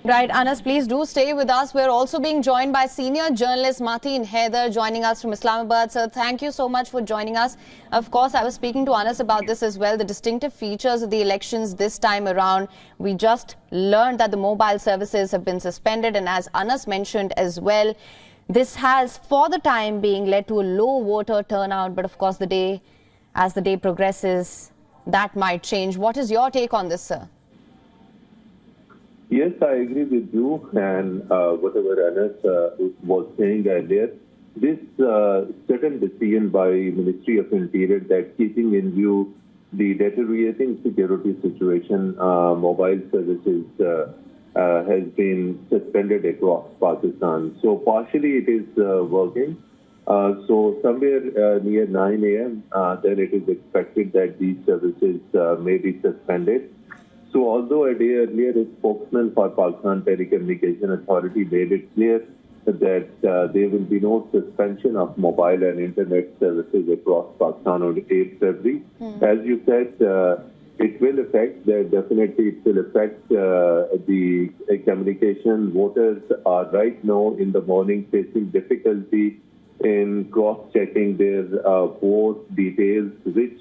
Right, Anas, please do stay with us. We're also being joined by senior journalist Mateen Haider, joining us from Islamabad. Sir, thank you so much for joining us. Of course, I was speaking to Anas about this as well, the distinctive features of the elections this time around. We just learned that the mobile services have been suspended, and as Anas mentioned as well, this has, for the time being, led to a low voter turnout. But of course, as the day progresses, that might change. What is your take on this, sir? Yes, I agree with you, and whatever Anas was saying earlier, this certain decision by Ministry of Interior that keeping in view the deteriorating security situation, mobile services has been suspended across Pakistan. So partially it is working. So somewhere near 9 a.m., then it is expected that these services may be suspended. So although a day earlier, a spokesman for Pakistan Telecommunication Authority made it clear that there will be no suspension of mobile and internet services across Pakistan on 8th February. As you said, it will affect, definitely it will affect the communication. Voters are right now in the morning facing difficulty in cross-checking their vote details, which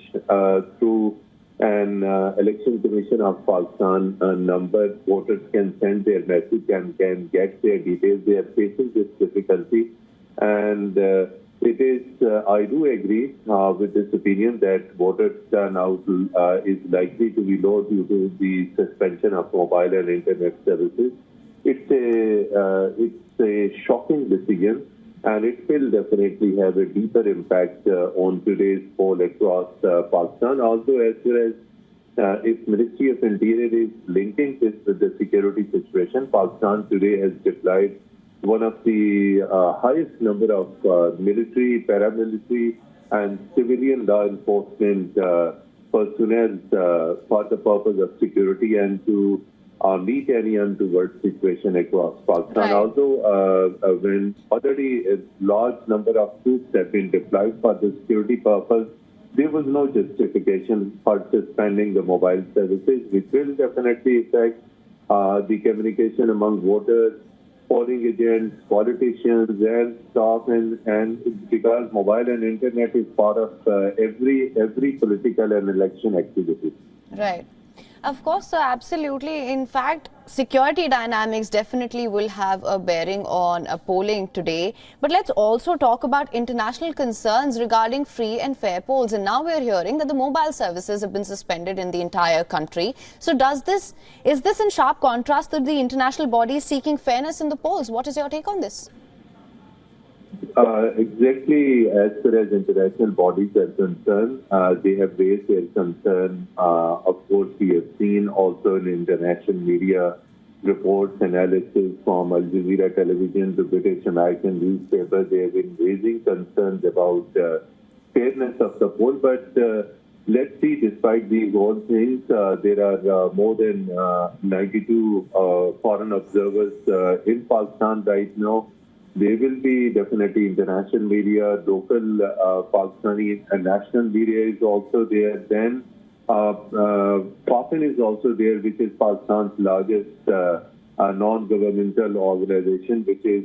through an Election Commission of Pakistan number, voters can send their message and can get their details. They are facing this difficulty, and it is, I do agree with this opinion that voter turnout is likely to be low due to the suspension of mobile and internet services. It's a shocking decision, and it will definitely have a deeper impact on today's poll across Pakistan. Also, as well as if Ministry of Interior is linking this with the security situation, Pakistan today has deployed one of the highest number of military, paramilitary, and civilian law enforcement personnel for the purpose of security and to meet any untoward situation across Pakistan. Right. Although when already a large number of troops have been deployed for the security purpose, there was no justification for suspending the mobile services, which will definitely affect the communication among voters, polling agents, politicians, and staff, and because mobile and internet is part of every political and election activity. Right. Of course, sir, absolutely. In fact, security dynamics definitely will have a bearing on polling today. But let's also talk about international concerns regarding free and fair polls. And now we're hearing that the mobile services have been suspended in the entire country. So is this in sharp contrast to the international bodies seeking fairness in the polls? What is your take on this? Exactly, as far as international bodies are concerned, they have raised their concern. Of course, we have seen also in international media reports, analysis from Al Jazeera television, the British American newspaper. They have been raising concerns about fairness of the poll. But let's see, despite these all things, there are more than 92 foreign observers in Pakistan right now. There will be definitely international media, local Pakistani and national media is also there. Then Pakistan is also there, which is Pakistan's largest non-governmental organization, which is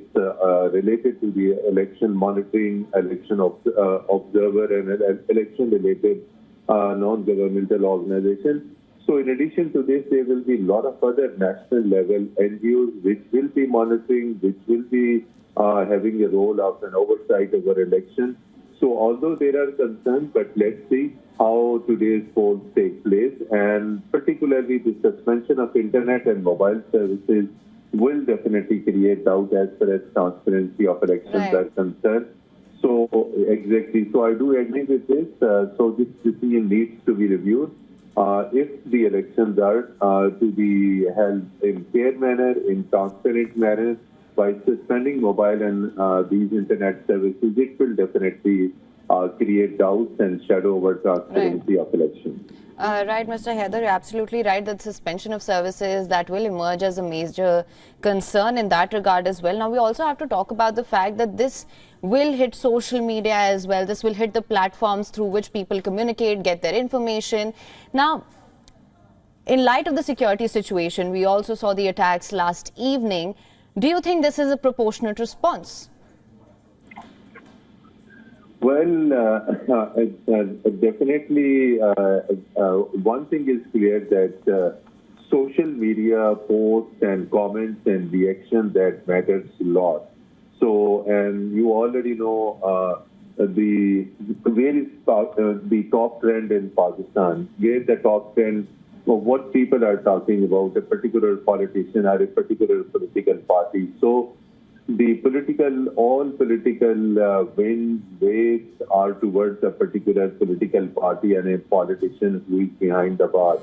related to the election monitoring, election observer, and election-related non-governmental organization. So in addition to this, there will be a lot of other national level NGOs which will be monitoring, which will be having a role of an oversight over election. So although there are concerns, but let's see how today's polls take place, and particularly the suspension of internet and mobile services will definitely create doubt as far as transparency of elections are concerned. So exactly. So I do agree with this. So this decision needs to be reviewed. If the elections are to be held in fair manner, in transparent manner, by suspending mobile and these internet services, it will definitely create doubts and shadow over transparency of elections. Right, Mr. Haider, you're absolutely right that suspension of services that will emerge as a major concern in that regard as well. Now, we also have to talk about the fact that this will hit social media as well. This will hit the platforms through which people communicate, get their information. Now, In light of the security situation, we also saw the attacks last evening. Do you think this is a proportionate response? Well, definitely, one thing is clear that social media posts and comments and reaction that matters a lot. So, and you already know where is the top trend in Pakistan, where the top trend of what people are talking about a particular politician or a particular political party. So, all political winds, waves are towards a particular political party and a politician who is behind the bar.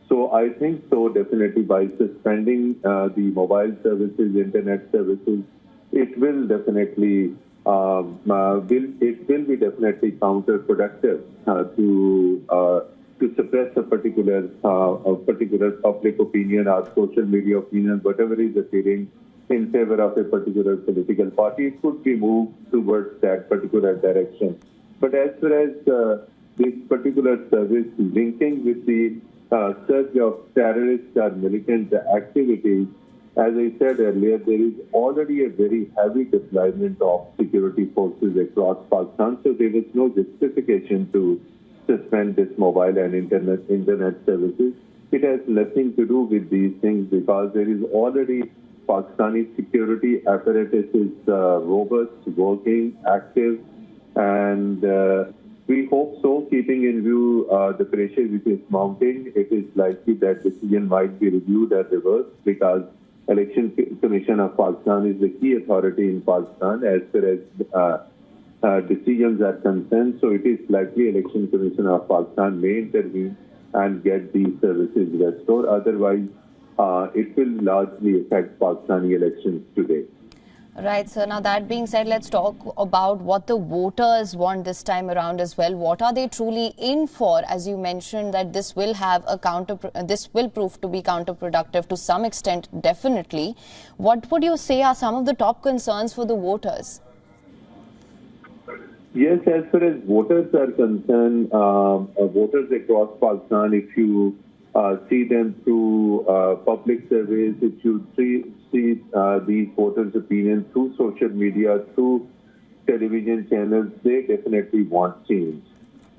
So I think so definitely by suspending the mobile services, internet services, it will definitely be definitely counterproductive to suppress a particular public opinion or social media opinion, whatever is appearing in favor of a particular political party. It could be moved towards that particular direction. But as far as this particular service linking with the surge of terrorist or militant activities, as I said earlier, there is already a very heavy deployment of security forces across Pakistan, so there was no justification to suspend this mobile and internet services. It has nothing to do with these things because there is already Pakistani security apparatus is robust, working, active, and we hope so, keeping in view the pressure which is mounting. It is likely that decision might be reviewed or reversed because Election Commission of Pakistan is the key authority in Pakistan as far as decisions are concerned. So it is likely Election Commission of Pakistan may intervene and get these services restored. Otherwise, it will largely affect Pakistani elections today. Right, so now that being said, let's talk about what the voters want this time around as well. What are they truly in for? As you mentioned that this will have this will prove to be counterproductive to some extent, definitely. What would you say are some of the top concerns for the voters? Yes, as far as voters are concerned, voters across Pakistan, if you see them through public surveys, if you see these voters' opinions through social media, through television channels, they definitely want change.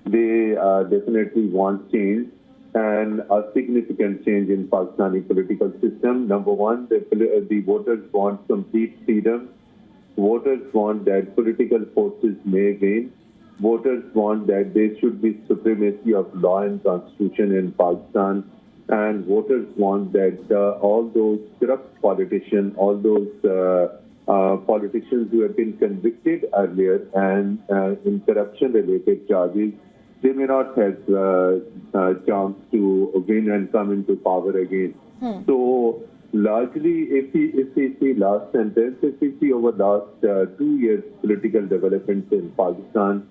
They definitely want change and a significant change in Pakistani political system. Number one, the voters want complete freedom. Voters want that political forces may win. Voters want that there should be supremacy of law and constitution in Pakistan. And voters want that all those corrupt politicians, all those politicians who have been convicted earlier and in corruption-related charges, they may not have a chance to win and come into power again. So largely, if we see last sentence, if we see over last 2 years political developments in Pakistan,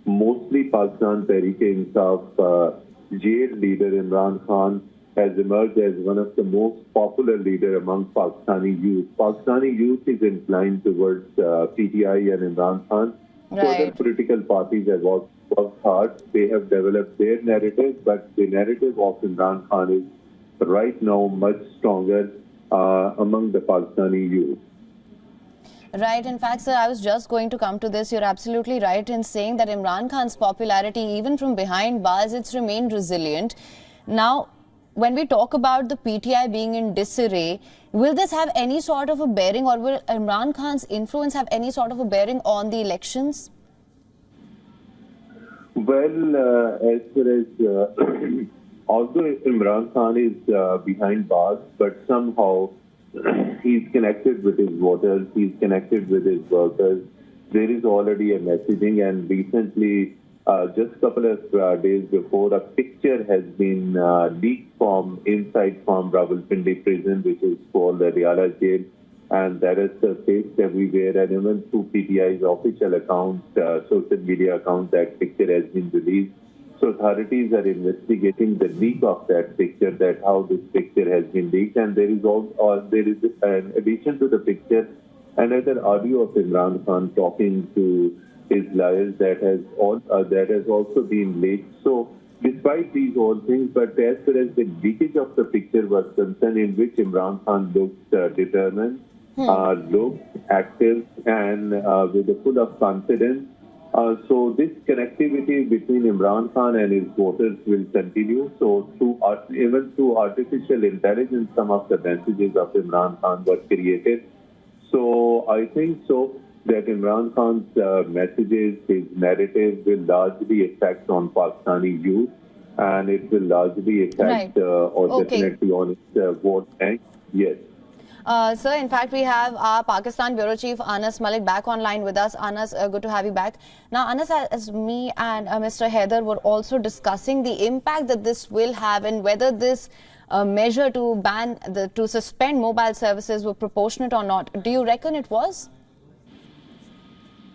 mostly Pakistan Tehreek-e-Insaf jailed leader Imran Khan has emerged as one of the most popular leader among Pakistani youth. Pakistani youth is inclined towards PTI and Imran Khan. Right. So other political parties have worked hard. They have developed their narrative, but the narrative of Imran Khan is right now much stronger among the Pakistani youth. Right. In fact, sir, I was just going to come to this. You're absolutely right in saying that Imran Khan's popularity, even from behind bars, it's remained resilient. Now, when we talk about the PTI being in disarray, will this have any sort of a bearing, or will Imran Khan's influence have any sort of a bearing on the elections? Well, as far as although Imran Khan is behind bars, but somehow he's connected with his voters, he's connected with his workers. There is already a messaging, and recently, just a couple of days before, a picture has been leaked from Rawalpindi prison, which is called the Riyala jail, and that is surfaced everywhere, and even through PTI's official account, social media account, that picture has been released. So authorities are investigating the leak of that picture, that how this picture has been leaked, and there is in addition to the picture, another audio of Imran Khan talking to his lawyers that has also been leaked. So despite these all things, but as far as the leakage of the picture was concerned, in which Imran Khan looked determined, looked active, and with a full of confidence. So this connectivity between Imran Khan and his voters will continue. So even through artificial intelligence, some of the messages of Imran Khan were created. So I think so that Imran Khan's messages, his narrative will largely affect on Pakistani youth, and it will largely affect definitely on its vote bank. Yes. Sir, in fact, we have our Pakistan Bureau Chief Anas Malik back online with us. Anas, good to have you back. Now, Anas, as me and Mr. Haider were also discussing the impact that this will have and whether this measure to suspend mobile services were proportionate or not. Do you reckon it was?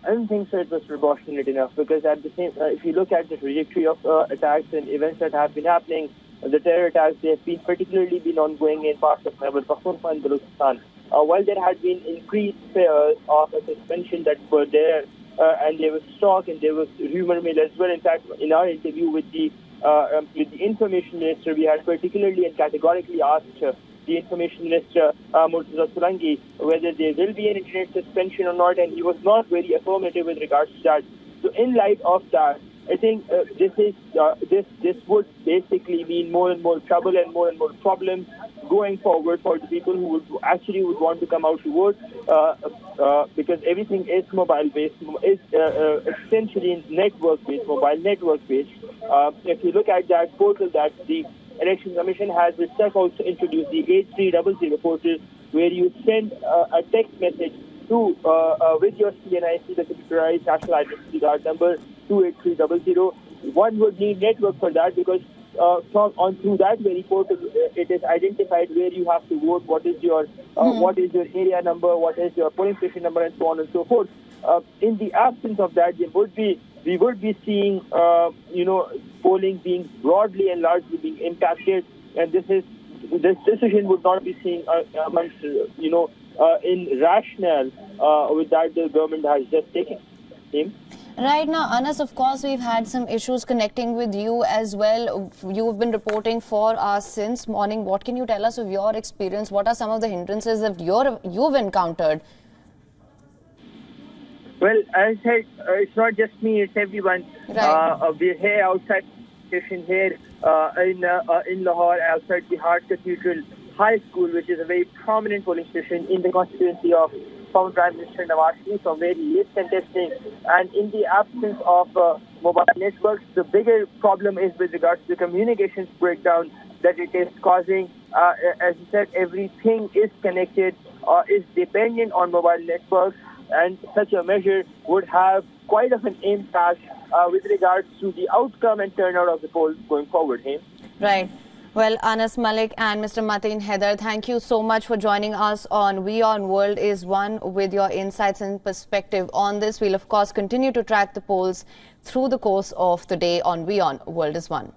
I don't think so. It was proportionate enough, because at the same, if you look at the trajectory of attacks and events that have been happening, the terror attacks, they have been ongoing in parts of Khyber Pakhtunkhwa and Balochistan. While there had been increased fears of a suspension that were there, and there was talk and there was rumor mill as well. In fact, in our interview with the information minister, we had particularly and categorically asked the information minister, Murtaza Solanki, whether there will be an internet suspension or not, and he was not very affirmative with regards to that. So in light of that, I think this would basically mean more and more trouble and more problems going forward for the people who would want to come out to vote, because everything is mobile-based, is essentially network-based, mobile network-based. If you look at that portal that the Election Commission has itself also introduced, the 8300 portal, where you send a text message to with your CNIC, the computerized national identity card number 28300. One would need network for that, because through that very portal, it is identified where you have to vote, what is your area number, what is your polling station number, and so on and so forth. In the absence of that, we would be seeing polling being broadly and largely being impacted, and this decision would not be seen amongst in rationale with that the government has just taken. Right now, Anas, of course, we've had some issues connecting with you as well. You've been reporting for us since morning. What can you tell us of your experience? What are some of the hindrances that you've encountered? Well, as I said, it's not just me, it's everyone. Right. We're here outside the station here in Lahore, outside the Heart Cathedral High School, which is a very prominent polling station in the constituency of former Prime Minister Nawaz Sharif, from where he is contesting. And in the absence of mobile networks, the bigger problem is with regards to the communications breakdown that it is causing. As you said, everything is connected, is dependent on mobile networks, and such a measure would have quite of an impact with regards to the outcome and turnout of the polls going forward. Right. Well, Anas Malik and Mr. Mateen Haider, thank you so much for joining us on WION World is One with your insights and perspective on this. We'll, of course, continue to track the polls through the course of the day on WION World is One.